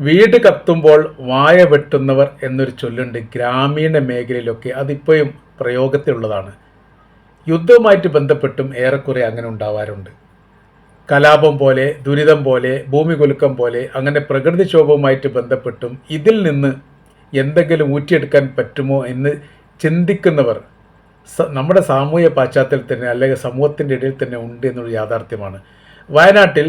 വീട് കത്തുമ്പോൾ വായ വെട്ടുന്നവർ എന്നൊരു ചൊല്ലുണ്ട് ഗ്രാമീണ മേഖലയിലൊക്കെ. അതിപ്പോഴും പ്രയോഗത്തിലുള്ളതാണ്. യുദ്ധവുമായിട്ട് ബന്ധപ്പെട്ടും ഏറെക്കുറെ അങ്ങനെ ഉണ്ടാവാറുണ്ട്. കലാപം പോലെ, ദുരിതം പോലെ, ഭൂമി കുലുക്കം പോലെ, അങ്ങനെ പ്രകൃതിക്ഷോഭവുമായിട്ട് ബന്ധപ്പെട്ടും ഇതിൽ നിന്ന് എന്തെങ്കിലും ഊറ്റിയെടുക്കാൻ പറ്റുമോ എന്ന് ചിന്തിക്കുന്നവർ നമ്മുടെ സാമൂഹ്യ പശ്ചാത്തലത്തിൽ തന്നെ അല്ലെങ്കിൽ സമൂഹത്തിൻ്റെ ഇടയിൽ തന്നെ ഉണ്ട് എന്നുള്ള യാഥാർത്ഥ്യമാണ്. വയനാട്ടിൽ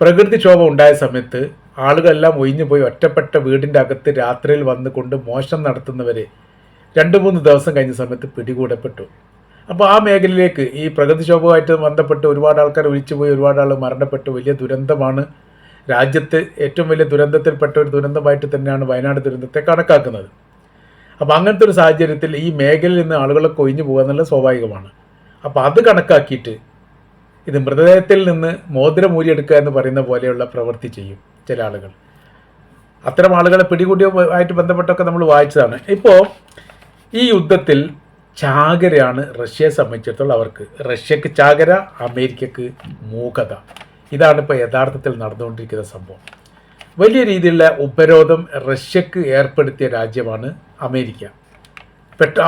പ്രകൃതിക്ഷോഭം ഉണ്ടായ സമയത്ത് ആളുകളെല്ലാം ഒഴിഞ്ഞുപോയി ഒറ്റപ്പെട്ട വീടിൻ്റെ അകത്ത് രാത്രിയിൽ വന്നുകൊണ്ട് മോഷണം നടത്തുന്നവരെ 2-3 ദിവസം കഴിഞ്ഞ സമയത്ത് പിടികൂടപ്പെട്ടു. അപ്പോൾ ആ മേഖലയിലേക്ക് ഈ പ്രകൃതിക്ഷോഭവുമായിട്ട് ബന്ധപ്പെട്ട് ഒരുപാട് ആൾക്കാർ ഒഴിച്ചുപോയി, ഒരുപാട് ആൾ മരണപ്പെട്ടു. വലിയ ദുരന്തമാണ്. രാജ്യത്ത് ഏറ്റവും വലിയ ദുരന്തത്തിൽപ്പെട്ട ഒരു ദുരന്തമായിട്ട് തന്നെയാണ് വയനാട് ദുരന്തത്തെ കണക്കാക്കുന്നത്. അപ്പോൾ അങ്ങനത്തെ ഒരു സാഹചര്യത്തിൽ ഈ മേഖലയിൽ നിന്ന് ആളുകളൊക്കെ ഒഴിഞ്ഞു പോകുക എന്നുള്ളത് സ്വാഭാവികമാണ്. അപ്പോൾ അത് കണക്കാക്കിയിട്ട് ഇത് മൃതദേഹത്തിൽ നിന്ന് മോതിരം ഊരിയെടുക്കുക എന്ന് പറയുന്ന പോലെയുള്ള പ്രവൃത്തി ചെയ്യും ചില ആളുകൾ. അത്തരം ആളുകളെ പിടികൂടിയുമായിട്ട് ബന്ധപ്പെട്ടൊക്കെ നമ്മൾ വായിച്ചതാണ്. ഇപ്പോൾ ഈ യുദ്ധത്തിൽ ചാകരയാണ് റഷ്യയെ സംബന്ധിച്ചിടത്തോളം അവർക്ക്. റഷ്യക്ക് ചാകര, അമേരിക്കക്ക് മൂകത. ഇതാണ് ഇപ്പോൾ യഥാർത്ഥത്തിൽ നടന്നുകൊണ്ടിരിക്കുന്ന സംഭവം. വലിയ രീതിയിലുള്ള ഉപരോധം റഷ്യക്ക് ഏർപ്പെടുത്തിയ രാജ്യമാണ് അമേരിക്ക.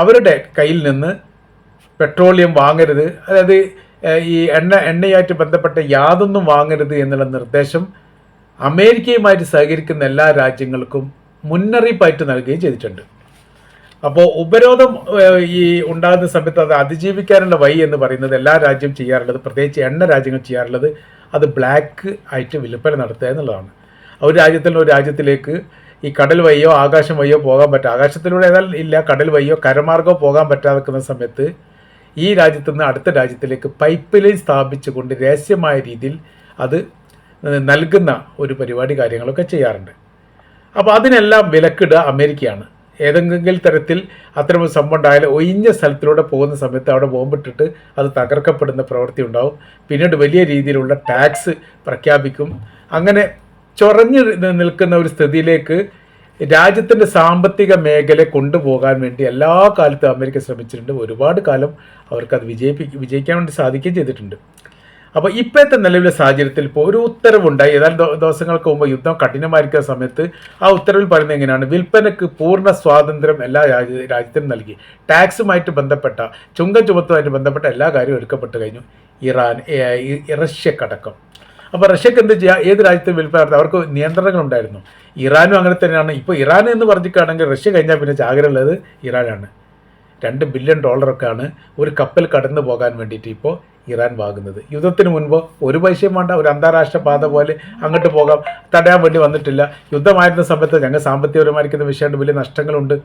അവരുടെ കയ്യിൽ നിന്ന് പെട്രോളിയം വാങ്ങരുത്, അതായത് ഈ എണ്ണയുമായിട്ട് ബന്ധപ്പെട്ട യാതൊന്നും വാങ്ങരുത് എന്നുള്ള നിർദ്ദേശം അമേരിക്കയുമായിട്ട് സഹകരിക്കുന്ന എല്ലാ രാജ്യങ്ങൾക്കും മുന്നറിയിപ്പായിട്ട് നൽകുകയും ചെയ്തിട്ടുണ്ട്. അപ്പോൾ ഉപരോധം ഈ ഉണ്ടാകുന്ന സമയത്ത് അത് അതിജീവിക്കാനുള്ള വഴി എന്ന് പറയുന്നത് എല്ലാ രാജ്യവും ചെയ്യാറുള്ളത്, പ്രത്യേകിച്ച് എണ്ണ രാജ്യങ്ങൾ ചെയ്യാറുള്ളത്, അത് ബ്ലാക്ക് ആയിട്ട് വിൽപ്പന നടത്തുക എന്നുള്ളതാണ്. ഒരു രാജ്യത്തിൽ നിന്ന് ഒരു രാജ്യത്തിലേക്ക് ഈ കടൽ വഴിയോ ആകാശം വഴിയോ പോകാൻ പറ്റുക, ആകാശത്തിലൂടെ ഏതായാലും ഇല്ല, കടൽ വഴിയോ കരമാർഗമോ പോകാൻ പറ്റാതെ സമയത്ത് ഈ രാജ്യത്തു നിന്ന് അടുത്ത രാജ്യത്തിലേക്ക് പൈപ്പ് ലൈൻ സ്ഥാപിച്ചുകൊണ്ട് രഹസ്യമായ രീതിയിൽ അത് നൽകുന്ന ഒരു പരിപാടി കാര്യങ്ങളൊക്കെ ചെയ്യാറുണ്ട്. അപ്പോൾ അതിനെല്ലാം വിലക്കിടുക അമേരിക്കയാണ്. ഏതെങ്കിലും തരത്തിൽ അത്തരം സംഭവം ഉണ്ടായാലും ഒഴിഞ്ഞ സ്ഥലത്തിലൂടെ പോകുന്ന സമയത്ത് അവിടെ ബോംബിട്ടിട്ട് അത് തകർക്കപ്പെടുന്ന പ്രവൃത്തി ഉണ്ടാവും. പിന്നീട് വലിയ രീതിയിലുള്ള ടാക്സ് പ്രഖ്യാപിക്കും. അങ്ങനെ ചൊറഞ്ഞു നിൽക്കുന്ന ഒരു സ്ഥിതിയിലേക്ക് രാജ്യത്തിൻ്റെ സാമ്പത്തിക മേഖല കൊണ്ടുപോകാൻ വേണ്ടി എല്ലാ കാലത്തും അമേരിക്ക ശ്രമിച്ചിട്ടുണ്ട്. ഒരുപാട് കാലം അവർക്കത് വിജയിക്കാൻ വേണ്ടി സാധിക്കുകയും ചെയ്തിട്ടുണ്ട്. അപ്പോൾ ഇപ്പോഴത്തെ നിലവിലെ സാഹചര്യത്തിൽ ഇപ്പോൾ ഒരു ഉത്തരവുണ്ടായി. ഏതാനും ദിവസങ്ങൾക്ക് മുമ്പ് യുദ്ധം കഠിനമായിരിക്കുന്ന സമയത്ത് ആ ഉത്തരവിൽ പറയുന്നത് എങ്ങനെയാണ്? വിൽപ്പനയ്ക്ക് പൂർണ്ണ സ്വാതന്ത്ര്യം എല്ലാ രാജ്യത്തിനും നൽകി. ടാക്സുമായിട്ട് ബന്ധപ്പെട്ട, ചുങ്കം ചുമത്തുമായിട്ട് ബന്ധപ്പെട്ട എല്ലാ കാര്യവും എടുക്കപ്പെട്ട് കഴിഞ്ഞു. ഇറാൻ, റഷ്യക്കടക്കം. അപ്പോൾ റഷ്യക്ക് എന്ത് ചെയ്യുക? ഏത് രാജ്യത്തും വിൽപ്പന നടത്തുക, അവർക്ക് നിയന്ത്രണങ്ങളുണ്ടായിരുന്നു. ഇറാനും അങ്ങനെ തന്നെയാണ്. ഇപ്പോൾ ഇറാൻ എന്ന് പറഞ്ഞിട്ടാണെങ്കിൽ റഷ്യ കഴിഞ്ഞാൽ പിന്നെ ചാകരയുള്ളത് ഇറാനാണ്. $2 ബില്യൺ ഒരു കപ്പൽ കടന്നു പോകാൻ വേണ്ടിയിട്ട് ഇപ്പോൾ ഇറാൻ വാങ്ങുന്നത്. യുദ്ധത്തിന് മുൻപ് ഒരു പൈസയും വേണ്ട, ഒരു അന്താരാഷ്ട്ര പാത പോലെ അങ്ങോട്ട് പോകാം, തടയാൻ വേണ്ടി വന്നിട്ടില്ല. യുദ്ധമായിരുന്ന സമയത്ത് ഞങ്ങൾ സാമ്പത്തികപരമായിരിക്കുന്ന വിഷയമുണ്ട്, വലിയ നഷ്ടങ്ങളുണ്ട്,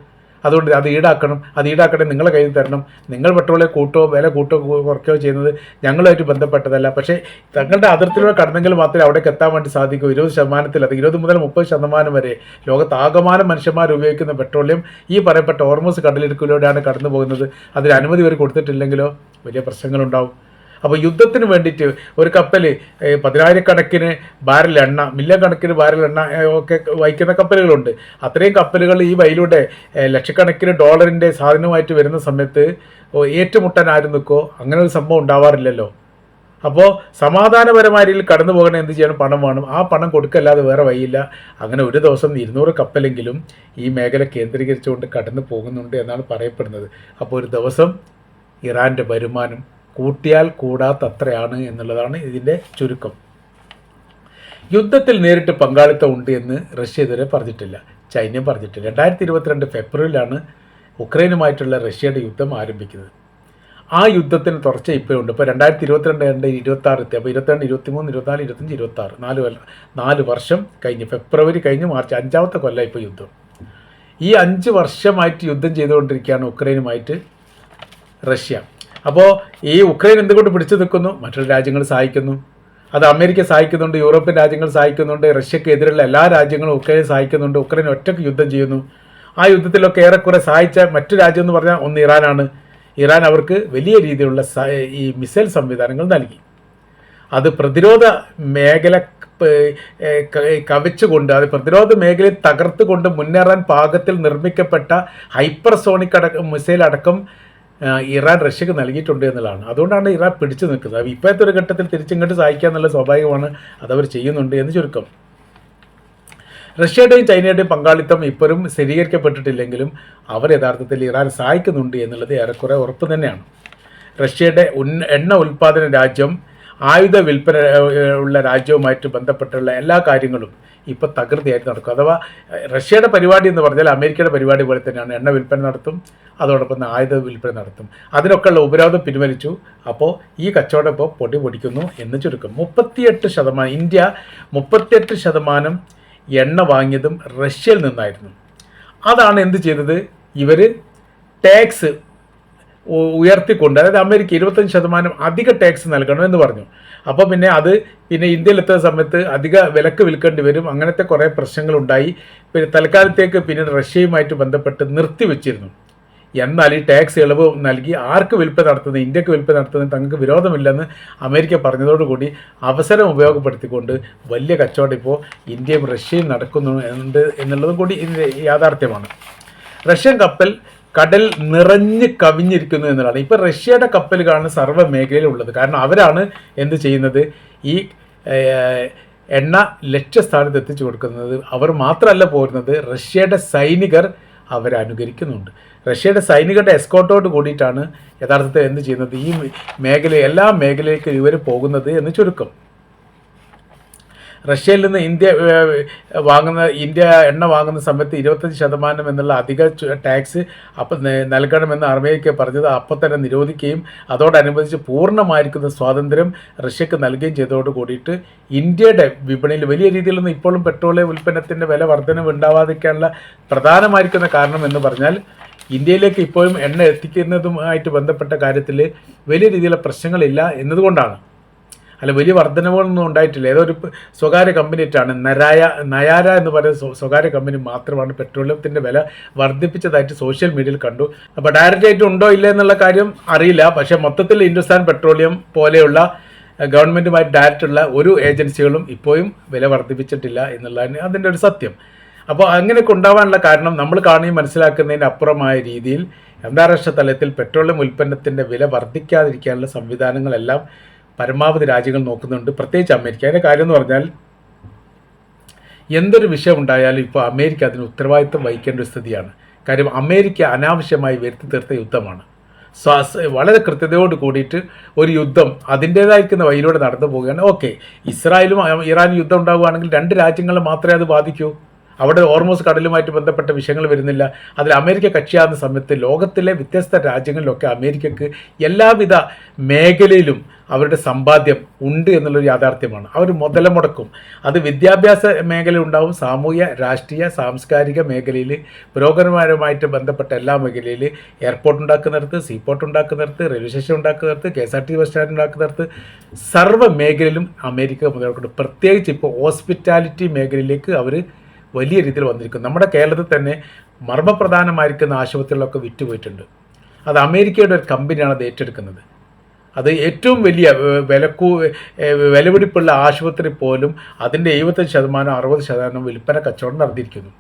അതുകൊണ്ട് അത് ഈടാക്കണേ നിങ്ങളെ കയ്യിൽ തരണം. നിങ്ങൾ പെട്രോളെ വില കുറയ്ക്കുകയോ ചെയ്യുന്നത് ഞങ്ങളുമായിട്ട് ബന്ധപ്പെട്ടതല്ല. പക്ഷേ തങ്ങളുടെ അതിർത്തിയിലൂടെ കടന്നെങ്കിൽ മാത്രമേ അവിടേക്ക് എത്താൻ വേണ്ടി സാധിക്കൂ. 20% 20 മുതൽ 30% വരെ ലോകത്താകമാനം മനുഷ്യന്മാർ ഉപയോഗിക്കുന്ന പെട്രോളിയം ഈ പറയപ്പെട്ട ഹോർമൂസ് കടലിടുക്കിലൂടെയാണ് കടന്നു പോകുന്നത്. അതിന് അനുമതി വരെ കൊടുത്തിട്ടില്ലെങ്കിലോ വലിയ പ്രശ്നങ്ങളുണ്ടാവും. അപ്പോൾ യുദ്ധത്തിന് വേണ്ടിയിട്ട് ഒരു കപ്പൽ 10,000 ബാരൽ എണ്ണ, മില്യൺ കണക്കിന് ബാരൽ എണ്ണ ഒക്കെ വഹിക്കുന്ന കപ്പലുകളുണ്ട്. അത്രയും കപ്പലുകൾ ഈ വഴിയിലൂടെ ലക്ഷക്കണക്കിന് ഡോളറിൻ്റെ സാധനവുമായിട്ട് വരുന്ന സമയത്ത് ഏറ്റുമുട്ടാൻ ആരും നിൽക്കോ? അങ്ങനെ ഒരു സംഭവം ഉണ്ടാവാറില്ലല്ലോ. അപ്പോൾ സമാധാനപരമായ രീതിയിൽ കടന്നു പോകണേ എന്ത് ചെയ്യണം? പണം വേണം. ആ പണം കൊടുക്കല്ലാതെ വേറെ വഴിയില്ല. അങ്ങനെ ഒരു ദിവസം 200 കപ്പലെങ്കിലും ഈ മേഖല കേന്ദ്രീകരിച്ചുകൊണ്ട് കടന്നു പോകുന്നുണ്ട് എന്നാണ് പറയപ്പെടുന്നത്. അപ്പോൾ ഒരു ദിവസം ഇറാൻ്റെ വരുമാനം കൂട്ടിയാൽ കൂടാത്തത്രയാണ് എന്നുള്ളതാണ് ഇതിൻ്റെ ചുരുക്കം. യുദ്ധത്തിൽ നേരിട്ട് പങ്കാളിത്തം ഉണ്ട് എന്ന് റഷ്യ ഇതുവരെ പറഞ്ഞിട്ടില്ല, ചൈനയും പറഞ്ഞിട്ടില്ല. 2022 ഫെബ്രുവരിയിലാണ് ഉക്രൈനുമായിട്ടുള്ള റഷ്യയുടെ യുദ്ധം ആരംഭിക്കുന്നത്. ആ യുദ്ധത്തിന് തുടർച്ച ഇപ്പോഴുണ്ട്. ഇപ്പോൾ 2022 26 എത്തി. അപ്പോൾ 22, 23, 24, 25, 26 4 വർഷം കഴിഞ്ഞ്, ഫെബ്രുവരി കഴിഞ്ഞ് മാർച്ച് 5ാമത്തെ കൊല്ലം ഇപ്പോൾ യുദ്ധം. ഈ 5 വർഷമായിട്ട് യുദ്ധം ചെയ്തുകൊണ്ടിരിക്കുകയാണ് ഉക്രൈനുമായിട്ട് റഷ്യ. അപ്പോൾ ഈ ഉക്രൈൻ എന്തുകൊണ്ട് പിടിച്ചു നിൽക്കുന്നു? മറ്റുള്ള രാജ്യങ്ങൾ സഹായിക്കുന്നു. അത് അമേരിക്ക സഹായിക്കുന്നുണ്ട്, യൂറോപ്യൻ രാജ്യങ്ങൾ സഹായിക്കുന്നുണ്ട്, റഷ്യക്കെതിരെയുള്ള എല്ലാ രാജ്യങ്ങളും ഉക്രൈനെ സഹായിക്കുന്നുണ്ട്. ഉക്രൈൻ ഒറ്റയ്ക്ക് യുദ്ധം ചെയ്യുന്നു. ആ യുദ്ധത്തിലൊക്കെ ഏറെക്കുറെ സഹായിച്ച മറ്റു രാജ്യം എന്ന് പറഞ്ഞാൽ ഒന്ന് ഇറാനാണ്. ഇറാൻ അവർക്ക് വലിയ രീതിയിലുള്ള ഈ മിസൈൽ സംവിധാനങ്ങൾ നൽകി. അത് പ്രതിരോധ മേഖല കവച്ചുകൊണ്ട്, അത് പ്രതിരോധ മേഖലയെ തകർത്തുകൊണ്ട് മുന്നേറാൻ പാകത്തിൽ നിർമ്മിക്കപ്പെട്ട ഹൈപ്പർസോണിക് മിസൈൽ അടക്കം ഇറാൻ റഷ്യക്ക് നൽകിയിട്ടുണ്ട് എന്നുള്ളതാണ്. അതുകൊണ്ടാണ് ഇറാൻ പിടിച്ചു നിൽക്കുന്നത്. അപ്പോൾ ഇപ്പോഴത്തെ ഒരു ഘട്ടത്തിൽ തിരിച്ചിങ്ങോട്ട് സഹായിക്കുക എന്നുള്ള സ്വാഭാവികമാണ്, അതവർ ചെയ്യുന്നുണ്ട് എന്ന് ചുരുക്കം. റഷ്യയുടെയും ചൈനയുടെയും പങ്കാളിത്തം ഇപ്പോഴും സ്ഥിരീകരിക്കപ്പെട്ടിട്ടില്ലെങ്കിലും അവർ യഥാർത്ഥത്തിൽ ഇറാൻ സഹായിക്കുന്നുണ്ട് എന്നുള്ളത് ഏറെക്കുറെ ഉറപ്പ് തന്നെയാണ്. റഷ്യയുടെ എണ്ണ ഉൽപ്പാദന രാജ്യം, ആയുധ വിൽപ്പന ഉള്ള രാജ്യവുമായിട്ട് ബന്ധപ്പെട്ടുള്ള എല്ലാ കാര്യങ്ങളും ഇപ്പോൾ തകൃതിയായിട്ട് നടക്കും. അഥവാ റഷ്യയുടെ പരിപാടി എന്ന് പറഞ്ഞാൽ അമേരിക്കയുടെ പരിപാടി പോലെ തന്നെയാണ്. എണ്ണ വിൽപ്പന നടത്തും, അതോടൊപ്പം ആയുധ വിൽപ്പന നടത്തും. അതിനൊക്കെയുള്ള ഉപരോധം പിൻവലിച്ചു. അപ്പോൾ ഈ കച്ചവടം ഇപ്പോൾ പൊടി പൊടിക്കുന്നു എന്ന് ചുരുക്കം. 38% ഇന്ത്യ 38% എണ്ണ വാങ്ങിയതും റഷ്യയിൽ നിന്നായിരുന്നു. അതാണ് എന്ത് ചെയ്തത്, ഇവർ ടാക്സ് ഉയർത്തിക്കൊണ്ട്, അതായത് അമേരിക്ക 25% അധിക ടാക്സ് നൽകണം എന്ന് പറഞ്ഞു. അപ്പോൾ പിന്നെ ഇന്ത്യയിലെത്തുന്ന സമയത്ത് അധിക വിലക്ക് വിൽക്കേണ്ടി വരും. അങ്ങനത്തെ കുറേ പ്രശ്നങ്ങളുണ്ടായി. പിന്നെ തൽക്കാലത്തേക്ക് പിന്നീട് റഷ്യയുമായിട്ട് ബന്ധപ്പെട്ട് നിർത്തിവെച്ചിരുന്നു. എന്നാൽ ഈ ടാക്സ് ഇളവ് നൽകി ആർക്ക് വിൽപ്പന നടത്തുന്നത്, ഇന്ത്യക്ക് വിൽപ്പന നടത്തുന്നത് തങ്ങൾക്ക് വിരോധമില്ലെന്ന് അമേരിക്ക പറഞ്ഞതോടുകൂടി അവസരം ഉപയോഗപ്പെടുത്തിക്കൊണ്ട് വലിയ കച്ചവടം ഇപ്പോൾ ഇന്ത്യയും റഷ്യയും നടക്കുന്നുണ്ട് എന്നുള്ളതും കൂടി ഇതിൻ്റെ യാഥാർത്ഥ്യമാണ്. റഷ്യൻ കപ്പൽ കടൽ നിറഞ്ഞ് കവിഞ്ഞിരിക്കുന്നു എന്നുള്ളതാണ്. ഇപ്പോൾ റഷ്യയുടെ കപ്പലുകളാണ് സർവ്വ മേഖലയിലുള്ളത്. കാരണം അവരാണ് എന്ത് ചെയ്യുന്നത്, ഈ എണ്ണ ലക്ഷ്യസ്ഥാനത്ത് എത്തിച്ചു കൊടുക്കുന്നത്. അവർ മാത്രമല്ല പോരുന്നത്, റഷ്യയുടെ സൈനികർ അവരെ അനുകരിക്കുന്നുണ്ട്. റഷ്യയുടെ സൈനികരുടെ എസ്കോർട്ടോട് കൂടിയിട്ടാണ് യഥാർത്ഥത്തിൽ എന്ത് ചെയ്യുന്നത്, ഈ എല്ലാ മേഖലയിലേക്കും ഇവർ പോകുന്നത് എന്ന് ചുരുക്കം. റഷ്യയിൽ നിന്ന് ഇന്ത്യ എണ്ണ വാങ്ങുന്ന സമയത്ത് 25% എന്നുള്ള അധിക ടാക്സ് നൽകണമെന്ന് അമേരിക്ക പറഞ്ഞത് അപ്പോൾ തന്നെ നിരോധിക്കുകയും അതോടനുബന്ധിച്ച് പൂർണ്ണമായിരിക്കുന്ന സ്വാതന്ത്ര്യം റഷ്യക്ക് നൽകുകയും ചെയ്തതോട് കൂടിയിട്ട് ഇന്ത്യയുടെ വിപണിയിൽ വലിയ രീതിയിലൊന്നും ഇപ്പോഴും പെട്രോളിയം ഉൽപ്പന്നത്തിൻ്റെ വില വർധനവ് ഉണ്ടാവാതിരിക്കാനുള്ള പ്രധാനമായിരിക്കുന്ന കാരണം എന്ന് പറഞ്ഞാൽ ഇന്ത്യയിലേക്ക് ഇപ്പോഴും എണ്ണ എത്തിക്കുന്നതുമായിട്ട് ബന്ധപ്പെട്ട കാര്യത്തിൽ വലിയ രീതിയിലുള്ള പ്രശ്നങ്ങളില്ല എന്നതുകൊണ്ടാണ്. അല്ല, വലിയ വർധനവുകളൊന്നും ഉണ്ടായിട്ടില്ല. ഏതോ ഒരു സ്വകാര്യ കമ്പനിയായിട്ടാണ് നയാര എന്ന് പറയുന്ന സ്വകാര്യ കമ്പനി മാത്രമാണ് പെട്രോളിയത്തിൻ്റെ വില വർദ്ധിപ്പിച്ചതായിട്ട് സോഷ്യൽ മീഡിയയിൽ കണ്ടു. അപ്പോൾ ഡയറക്റ്റ് ആയിട്ട് ഉണ്ടോ ഇല്ല എന്നുള്ള കാര്യം അറിയില്ല. പക്ഷേ മൊത്തത്തിൽ ഹിന്ദുസ്ഥാൻ പെട്രോളിയം പോലെയുള്ള ഗവൺമെൻറ്റുമായിട്ട് ഡയറക്റ്റുള്ള ഒരു ഏജൻസികളും ഇപ്പോഴും വില വർദ്ധിപ്പിച്ചിട്ടില്ല എന്നുള്ളതാണ് അതിൻ്റെ ഒരു സത്യം. അപ്പോൾ അങ്ങനെയൊക്കെ ഉണ്ടാവാനുള്ള കാരണം നമ്മൾ കാണുകയും മനസ്സിലാക്കുന്നതിന് അപ്പുറമായ രീതിയിൽ അന്താരാഷ്ട്ര തലത്തിൽ പെട്രോളിയം ഉൽപ്പന്നത്തിൻ്റെ വില വർദ്ധിക്കാതിരിക്കാനുള്ള സംവിധാനങ്ങളെല്ലാം പരമാവധി രാജ്യങ്ങൾ നോക്കുന്നുണ്ട്, പ്രത്യേകിച്ച് അമേരിക്ക. അതിൻ്റെ കാര്യം എന്ന് പറഞ്ഞാൽ എന്തൊരു വിഷയം ഉണ്ടായാലും ഇപ്പോൾ അമേരിക്ക അതിന് ഉത്തരവാദിത്വം വഹിക്കേണ്ട ഒരു സ്ഥിതിയാണ്. കാര്യം അമേരിക്ക അനാവശ്യമായി വരുത്തി തീർത്ത യുദ്ധമാണ്. വളരെ കൃത്യതയോട് കൂടിയിട്ട് ഒരു യുദ്ധം അതിൻ്റേതായിരിക്കുന്ന വഴിയിലൂടെ നടന്നു പോവുകയാണ്. ഓക്കെ, ഇസ്രായേലും ഇറാനും യുദ്ധം ഉണ്ടാവുകയാണെങ്കിൽ 2 രാജ്യങ്ങളെ മാത്രമേ അത് ബാധിക്കൂ. അവിടെ ഹോർമൂസ് കടലുമായിട്ട് ബന്ധപ്പെട്ട വിഷയങ്ങൾ വരുന്നില്ല. അതിൽ അമേരിക്ക കക്ഷിയാകുന്ന സമയത്ത് ലോകത്തിലെ വ്യത്യസ്ത രാജ്യങ്ങളിലൊക്കെ അമേരിക്കക്ക് എല്ലാവിധ മേഖലയിലും അവരുടെ സമ്പാദ്യം ഉണ്ട് എന്നുള്ളൊരു യാഥാർത്ഥ്യമാണ്. അവർ മുതല മുടക്കും. അത് വിദ്യാഭ്യാസ മേഖല ഉണ്ടാവും, സാമൂഹ്യ രാഷ്ട്രീയ സാംസ്കാരിക മേഖലയിൽ, പുരോഗമനപരമായിട്ട് ബന്ധപ്പെട്ട എല്ലാ മേഖലയിൽ, എയർപോർട്ട് ഉണ്ടാക്കുന്നിടത്ത്, സീപോർട്ട് ഉണ്ടാക്കുന്നിടത്ത്, റെയിൽവേ സ്റ്റേഷൻ ഉണ്ടാക്കുന്നിടത്ത്, KSRTC ബസ് സ്റ്റാൻഡ് ഉണ്ടാക്കുന്നിടത്ത്, സർവ്വ മേഖലയിലും അമേരിക്ക മുതലെടുക്കുന്നുണ്ട്. പ്രത്യേകിച്ച് ഇപ്പോൾ ഹോസ്പിറ്റാലിറ്റി മേഖലയിലേക്ക് അവർ വലിയ രീതിയിൽ വന്നിരിക്കുന്നു. നമ്മുടെ കേരളത്തിൽ തന്നെ മർമ്മപ്രധാനമായിരിക്കുന്ന ആശുപത്രികളൊക്കെ വിറ്റുപോയിട്ടുണ്ട്. അത് അമേരിക്കയുടെ ഒരു കമ്പനിയാണ് അത് ഏറ്റെടുക്കുന്നത്. അത് ഏറ്റവും വലിയ വിലപിടിപ്പുള്ള ആശുപത്രി പോലും അതിൻ്റെ 75% 60% വിൽപ്പന കച്ചവടം നടത്തിയിരിക്കുന്നു.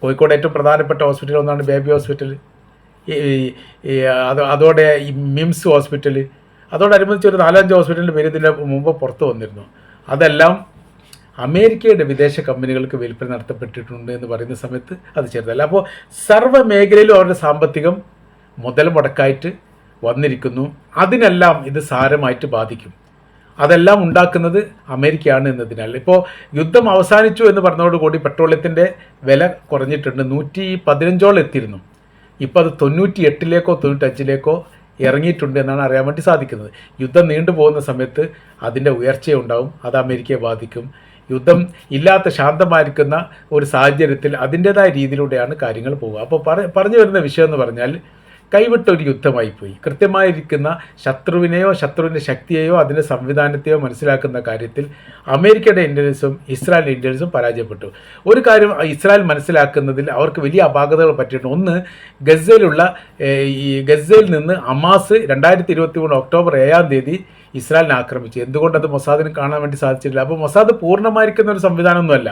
കോഴിക്കോട് ഏറ്റവും പ്രധാനപ്പെട്ട ഹോസ്പിറ്റൽ ഒന്നാണ് ബേബി ഹോസ്പിറ്റൽ, അതോടെ ഈ മിംസ് ഹോസ്പിറ്റൽ, അതോടനുബന്ധിച്ച് ഒരു 4-5 ഹോസ്പിറ്റലിൻ്റെ പേര് ഇതിൻ്റെ മുമ്പ് പുറത്തു വന്നിരുന്നു. അതെല്ലാം അമേരിക്കയുടെ വിദേശ കമ്പനികൾക്ക് വിൽപ്പന നടത്തപ്പെട്ടിട്ടുണ്ട് എന്ന് പറയുന്ന സമയത്ത് അത് ചെറുതല്ല. അപ്പോൾ സർവ്വ മേഖലയിലും അവരുടെ സാമ്പത്തികം മുതൽ മുടക്കായിട്ട് വന്നിരിക്കുന്നു. അതിനെല്ലാം ഇത് സാരമായിട്ട് ബാധിക്കും. അതെല്ലാം ഉണ്ടാക്കുന്നത് അമേരിക്കയാണ് എന്നതിനാൽ ഇപ്പോൾ യുദ്ധം അവസാനിച്ചു എന്ന് പറഞ്ഞതോടുകൂടി പെട്രോളിയത്തിൻ്റെ വില കുറഞ്ഞിട്ടുണ്ട്. 115 എത്തിയിരുന്നു. ഇപ്പോൾ അത് 98-ലേക്കോ 95-ലേക്കോ ഇറങ്ങിയിട്ടുണ്ട് എന്നാണ് അറിയാൻ വേണ്ടി സാധിക്കുന്നത്. യുദ്ധം നീണ്ടുപോകുന്ന സമയത്ത് അതിൻ്റെ ഉയർച്ചയുണ്ടാവും. അത് അമേരിക്കയെ ബാധിക്കും. യുദ്ധം ഇല്ലാത്ത ശാന്തമായിരിക്കുന്ന ഒരു സാഹചര്യത്തിൽ അതിൻ്റേതായ രീതിയിലൂടെയാണ് കാര്യങ്ങൾ പോവുക. അപ്പോൾ പറഞ്ഞു വരുന്ന വിഷയം എന്ന് പറഞ്ഞാൽ കൈവിട്ടൊരു യുദ്ധമായിപ്പോയി. കൃത്യമായിരിക്കുന്ന ശത്രുവിനെയോ ശത്രുവിൻ്റെ ശക്തിയെയോ അതിൻ്റെ സംവിധാനത്തെയോ മനസ്സിലാക്കുന്ന കാര്യത്തിൽ അമേരിക്കയുടെ ഇൻ്റലിജൻസും ഇസ്രായേലിൻ്റെ ഇൻ്റലിജൻസും പരാജയപ്പെട്ടു. ഒരു കാര്യം ഇസ്രായേൽ മനസ്സിലാക്കുന്നതിൽ അവർക്ക് വലിയ അപാകതകൾ പറ്റിയിട്ടുണ്ട്. ഒന്ന്, ഗസയിൽ നിന്ന് ഹമാസ് 2023 ഒക്ടോബർ 7 ഇസ്രായേലിനെ ആക്രമിച്ചു. എന്തുകൊണ്ടത് മൊസാദിന് കാണാൻ വേണ്ടി സാധിച്ചിട്ടില്ല? അപ്പോൾ മൊസാദ് പൂർണ്ണമായിരിക്കുന്ന ഒരു സംവിധാനമൊന്നുമല്ല.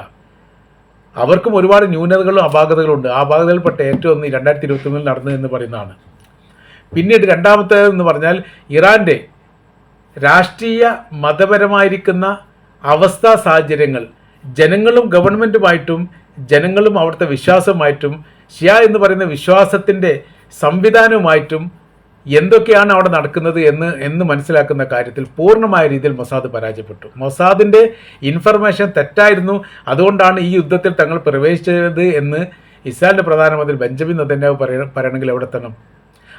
അവർക്കും ഒരുപാട് ന്യൂനതകളും അപാകതകളുണ്ട്. ആ അപാകതകൾപ്പെട്ട ഏറ്റവും ഒന്ന് 2023 നടന്നു എന്ന് പറയുന്നതാണ്. പിന്നീട് രണ്ടാമത്തേതെന്ന് പറഞ്ഞാൽ ഇറാൻ്റെ രാഷ്ട്രീയ മതപരമായിരിക്കുന്ന അവസ്ഥാ സാഹചര്യങ്ങൾ ജനങ്ങളും ഗവൺമെൻറ്റുമായിട്ടും ജനങ്ങളും അവിടുത്തെ വിശ്വാസവുമായിട്ടും ഷിയ എന്ന് പറയുന്ന വിശ്വാസത്തിൻ്റെ സംവിധാനവുമായിട്ടും എന്തൊക്കെയാണ് അവിടെ നടക്കുന്നത് എന്ന് മനസ്സിലാക്കുന്ന കാര്യത്തിൽ പൂർണ്ണമായ രീതിയിൽ മൊസാദ് പരാജയപ്പെട്ടു. മൊസാദിൻ്റെ ഇൻഫർമേഷൻ തെറ്റായിരുന്നു, അതുകൊണ്ടാണ് ഈ യുദ്ധത്തിൽ തങ്ങൾ പ്രവേശിച്ചത് എന്ന് ഇസ്രായേലിൻ്റെ പ്രധാനമന്ത്രി ബെഞ്ചമിൻ നെതന്യാഹു പറയണമെങ്കിൽ എവിടെ എത്തണം?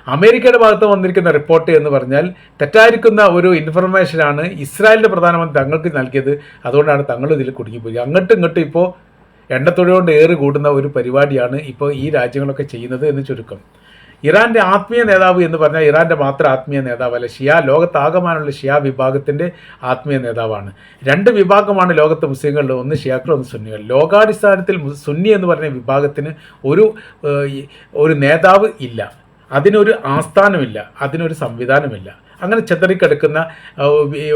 അമേരിക്കയുടെ ഭാഗത്ത് വന്നിരിക്കുന്ന റിപ്പോർട്ട് എന്ന് പറഞ്ഞാൽ തെറ്റായിരിക്കുന്ന ഒരു ഇൻഫർമേഷനാണ് ഇസ്രായേലിൻ്റെ പ്രധാനമന്ത്രി തങ്ങൾക്ക് നൽകിയത്. അതുകൊണ്ടാണ് തങ്ങൾ ഇതിൽ കുടുങ്ങിപ്പോയി. അങ്ങോട്ടും ഇങ്ങോട്ടും ഇപ്പോൾ എണ്ണത്തൊഴി കൊണ്ട് ഏറ് കൂടുന്ന ഒരു പരിപാടിയാണ് ഇപ്പോൾ ഈ രാജ്യങ്ങളൊക്കെ ചെയ്യുന്നത് എന്ന് ചുരുക്കം. ഇറാൻ്റെ ആത്മീയ നേതാവ് എന്ന് പറഞ്ഞാൽ ഇറാൻ്റെ മാത്രം ആത്മീയ നേതാവല്ല, ഷിയ ലോകത്താകമാനുള്ള ഷിയ വിഭാഗത്തിൻ്റെ ആത്മീയ നേതാവാണ്. രണ്ട് വിഭാഗമാണ് ലോകത്തെ മുസ്ലിങ്ങളിൽ, ഒന്ന് ഷിയാക്കൾ, ഒന്ന് സുന്നികൾ. ലോകാടിസ്ഥാനത്തിൽ സുന്നി എന്ന് പറയുന്ന വിഭാഗത്തിന് ഒരു നേതാവ് ഇല്ല, അതിനൊരു ആസ്ഥാനമില്ല, അതിനൊരു സംവിധാനമില്ല. അങ്ങനെ ചെതറിക്കിടക്കുന്ന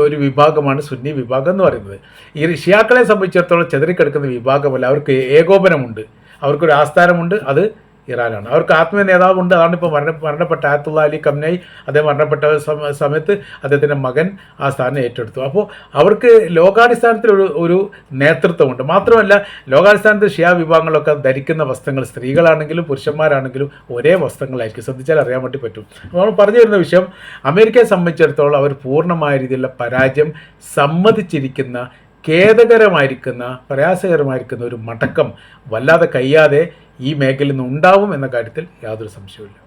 ഒരു വിഭാഗമാണ് സുന്നി വിഭാഗം എന്ന് പറയുന്നത്. ഈ ഷിയാക്കളെ സംബന്ധിച്ചിടത്തോളം ചെതറിക്കിടക്കുന്ന വിഭാഗമല്ല, അവർക്ക് ഏകോപനമുണ്ട്, അവർക്കൊരു ആസ്ഥാനമുണ്ട്, അത് ഇറാനാണ്. അവർക്ക് ആത്മീയ നേതാവുണ്ട്. അതാണ് ഇപ്പോൾ മരണപ്പെട്ട ആയത്തുള്ള അലി ഖംനൈ. അദ്ദേഹം മരണപ്പെട്ട സമയത്ത് അദ്ദേഹത്തിൻ്റെ മകൻ ആ സ്ഥാനം ഏറ്റെടുത്തു. അപ്പോൾ അവർക്ക് ലോകാടിസ്ഥാനത്തിൽ ഒരു നേതൃത്വമുണ്ട്. മാത്രമല്ല ലോകാടിസ്ഥാനത്തിൽ ഷിയ വിഭാഗങ്ങളൊക്കെ ധരിക്കുന്ന വസ്ത്രങ്ങൾ സ്ത്രീകളാണെങ്കിലും പുരുഷന്മാരാണെങ്കിലും ഒരേ വസ്ത്രങ്ങളായിരിക്കും. ശ്രദ്ധിച്ചാൽ അറിയാൻ വേണ്ടി പറ്റും. നമ്മൾ പറഞ്ഞു വരുന്ന വിഷയം, അമേരിക്കയെ സംബന്ധിച്ചിടത്തോളം അവർ പൂർണ്ണമായ രീതിയിലുള്ള പരാജയം സമ്മതിച്ചിരിക്കുന്ന, ഖേദകരമായിരിക്കുന്ന, പ്രയാസകരമായിരിക്കുന്ന ഒരു മടക്കം വല്ലാതെ കഴിയാതെ ഈ മേഖലയിൽ നിന്ന് ഉണ്ടാവും എന്ന കാര്യത്തിൽ യാതൊരു സംശയവുമില്ല.